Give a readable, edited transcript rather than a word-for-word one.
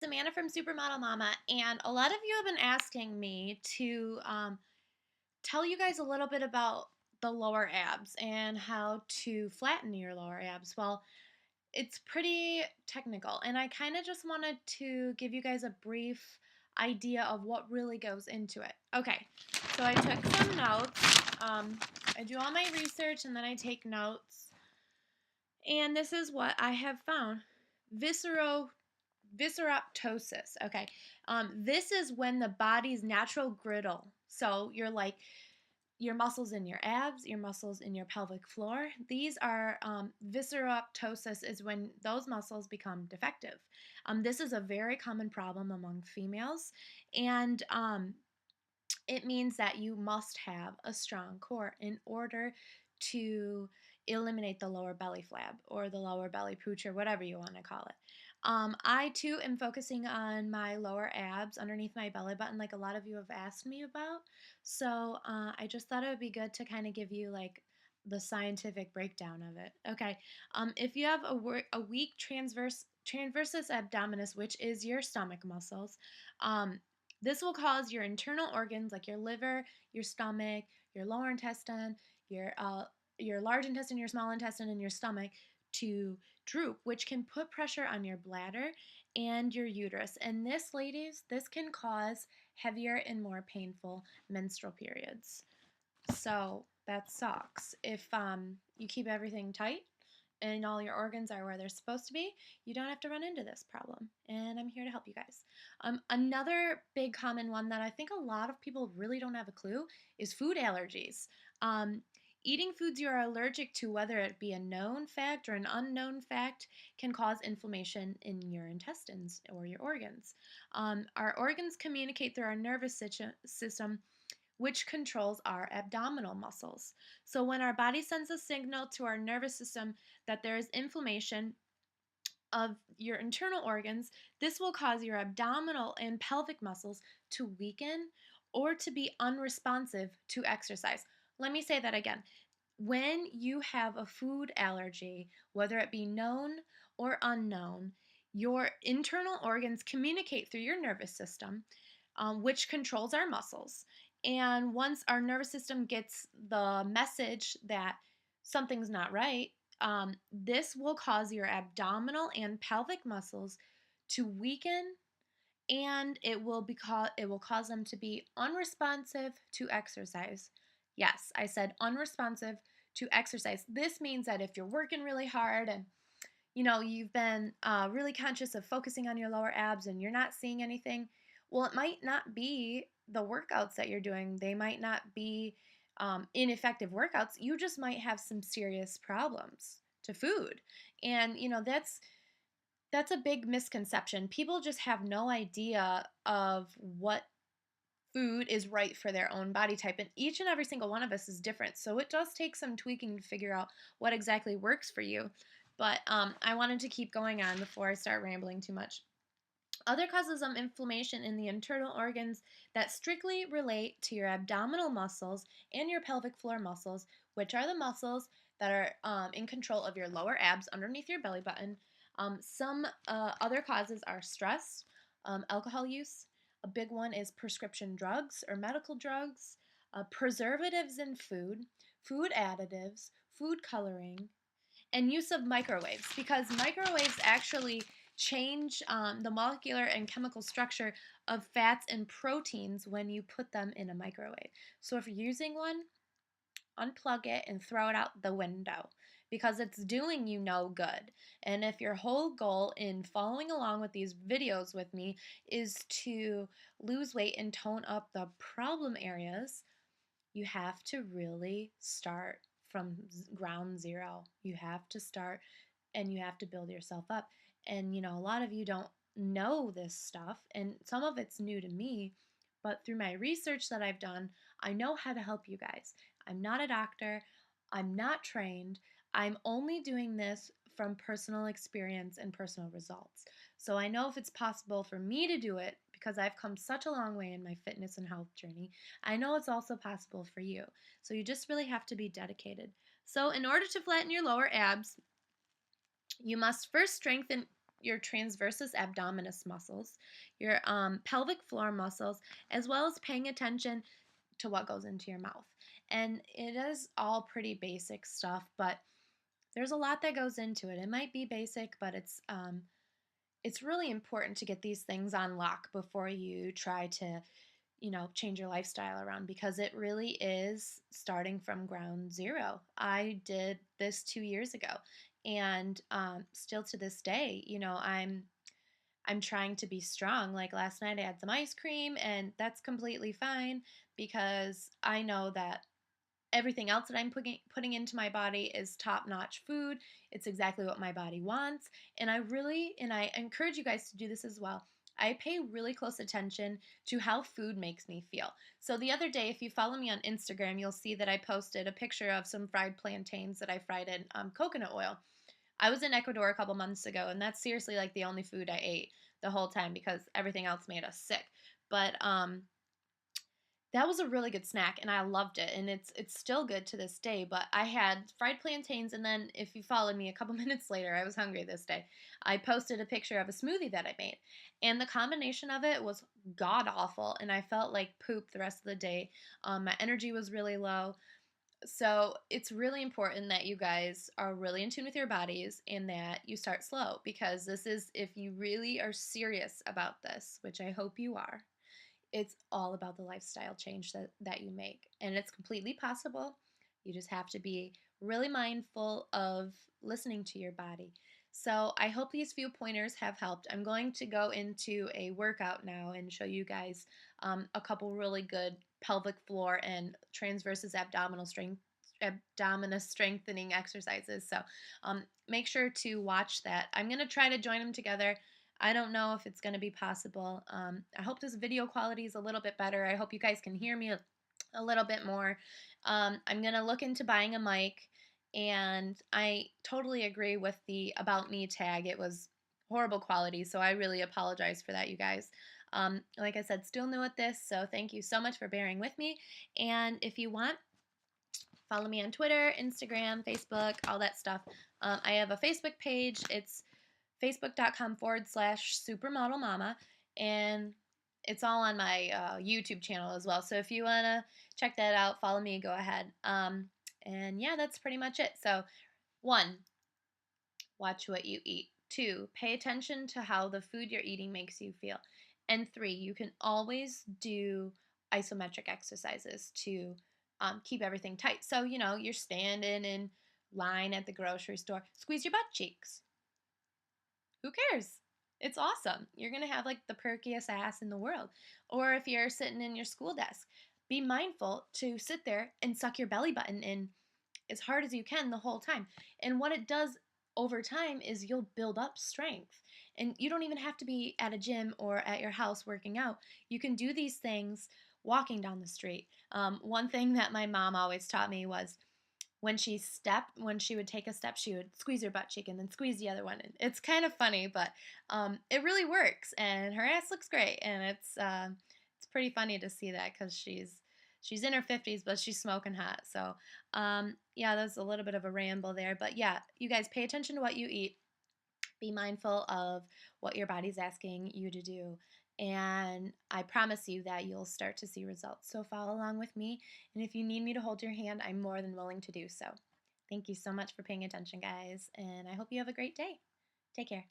Amanda from Supermodel Mama, and a lot of you have been asking me to tell you guys a little bit about the lower abs and how to flatten your lower abs. Well, it's pretty technical, and I kind of just wanted to give you guys a brief idea of what really goes into it. Okay, so I took some notes. I do all my research and then I take notes, and this is what I have found. Viscero Visceroptosis. Okay. This is when the body's natural griddle. So you're like your muscles in your abs, your muscles in your pelvic floor. These are visceroptosis is when those muscles become defective. This is a very common problem among females, and it means that you must have a strong core in order to eliminate the lower belly flab or the lower belly pooch or whatever you want to call it. I too am focusing on my lower abs underneath my belly button, like a lot of you have asked me about. So I just thought it would be good to kind of give you like the scientific breakdown of it. Okay, if you have a weak transversus abdominis, which is your stomach muscles, this will cause your internal organs like your liver, your stomach, your lower intestine, your large intestine, your small intestine, and your stomach to droop, which can put pressure on your bladder and your uterus. And this, ladies, this can cause heavier and more painful menstrual periods. So that sucks. If you keep everything tight and all your organs are where they're supposed to be, you don't have to run into this problem. And I'm here to help you guys. Another big common one that I think a lot of people really don't have a clue is food allergies. Um, Eating foods you are allergic to, whether it be a known fact or an unknown fact, can cause inflammation in your intestines or your organs. Our organs communicate through our nervous system, which controls our abdominal muscles. So, when our body sends a signal to our nervous system that there is inflammation of your internal organs, this will cause your abdominal and pelvic muscles to weaken or to be unresponsive to exercise. Let me say that again. When you have a food allergy, whether it be known or unknown, your internal organs communicate through your nervous system, which controls our muscles. And once our nervous system gets the message that something's not right, this will cause your abdominal and pelvic muscles to weaken, and it will cause them to be unresponsive to exercise. Yes, I said unresponsive to exercise. This means that if you're working really hard and you've been really conscious of focusing on your lower abs and you're not seeing anything, well, it might not be the workouts that you're doing. They might not be ineffective workouts. You just might have some serious problems to food. And that's a big misconception. People just have no idea of what food is right for their own body type, and each and every single one of us is different, so it does take some tweaking to figure out what exactly works for you. But I wanted to keep going on before I start rambling too much. Other causes of inflammation in the internal organs that strictly relate to your abdominal muscles and your pelvic floor muscles, which are the muscles that are in control of your lower abs underneath your belly button. Some other causes are stress, alcohol use. A big one is prescription drugs or medical drugs, preservatives in food, food additives, food coloring, and use of microwaves, because microwaves actually change the molecular and chemical structure of fats and proteins when you put them in a microwave. So if you're using one, unplug it and throw it out the window, because it's doing you no good. And if your whole goal in following along with these videos with me is to lose weight and tone up the problem areas, you have to really start from ground zero. You have to start and you have to build yourself up. And a lot of you don't know this stuff, and some of it's new to me, but through my research that I've done, I know how to help you guys. I'm not a doctor, I'm not trained. I'm only doing this from personal experience and personal results. So I know if it's possible for me to do it because I've come such a long way in my fitness and health journey, I know it's also possible for you. So you just really have to be dedicated. So in order to flatten your lower abs, you must first strengthen your transversus abdominis muscles, your pelvic floor muscles, as well as paying attention to what goes into your mouth. And it is all pretty basic stuff, but there's a lot that goes into it. It might be basic, but it's really important to get these things on lock before you try to, change your lifestyle around, because it really is starting from ground zero. I did this 2 years ago, and still to this day, I'm trying to be strong. Like last night, I had some ice cream, and that's completely fine because I know that everything else that I'm putting into my body is top-notch food. It's exactly what my body wants. And I encourage you guys to do this as well. I pay really close attention to how food makes me feel. So the other day, if you follow me on Instagram, you'll see that I posted a picture of some fried plantains that I fried in coconut oil. I was in Ecuador a couple months ago, and that's seriously like the only food I ate the whole time because everything else made us sick. But that was a really good snack, and I loved it, and it's still good to this day. But I had fried plantains, and then if you followed me a couple minutes later, I was hungry this day. I posted a picture of a smoothie that I made, and the combination of it was god awful, and I felt like poop the rest of the day. My energy was really low, so it's really important that you guys are really in tune with your bodies and that you start slow, because this is, if you really are serious about this, which I hope you are, it's all about the lifestyle change that you make. And it's completely possible. You just have to be really mindful of listening to your body. So I hope these few pointers have helped. I'm going to go into a workout now and show you guys a couple really good pelvic floor and transversus abdominis strengthening exercises. So make sure to watch that. I'm going to try to join them together. I don't know if it's going to be possible. I hope this video quality is a little bit better. I hope you guys can hear me a little bit more. I'm going to look into buying a mic, and I totally agree with the About Me tag. It was horrible quality, so I really apologize for that, you guys. Like I said, still new at this, so thank you so much for bearing with me. And if you want, follow me on Twitter, Instagram, Facebook, all that stuff. I have a Facebook page. It's facebook.com/supermodel mama, and it's all on my YouTube channel as well. So if you want to check that out, follow me, go ahead. And yeah, that's pretty much it. So, 1, watch what you eat. 2, pay attention to how the food you're eating makes you feel. And 3, you can always do isometric exercises to keep everything tight. So, you're standing in line at the grocery store, squeeze your butt cheeks. Who cares? It's awesome. You're going to have like the perkiest ass in the world. Or if you're sitting in your school desk, be mindful to sit there and suck your belly button in as hard as you can the whole time. And what it does over time is you'll build up strength. And you don't even have to be at a gym or at your house working out. You can do these things walking down the street. One thing that my mom always taught me was when she would take a step, she would squeeze her butt cheek and then squeeze the other one. And it's kind of funny, but it really works. And her ass looks great, and it's pretty funny to see that because she's in her 50s, but she's smoking hot. So yeah, that's a little bit of a ramble there, but yeah, you guys pay attention to what you eat. Be mindful of what your body's asking you to do. And I promise you that you'll start to see results. So follow along with me. And if you need me to hold your hand, I'm more than willing to do so. Thank you so much for paying attention, guys. And I hope you have a great day. Take care.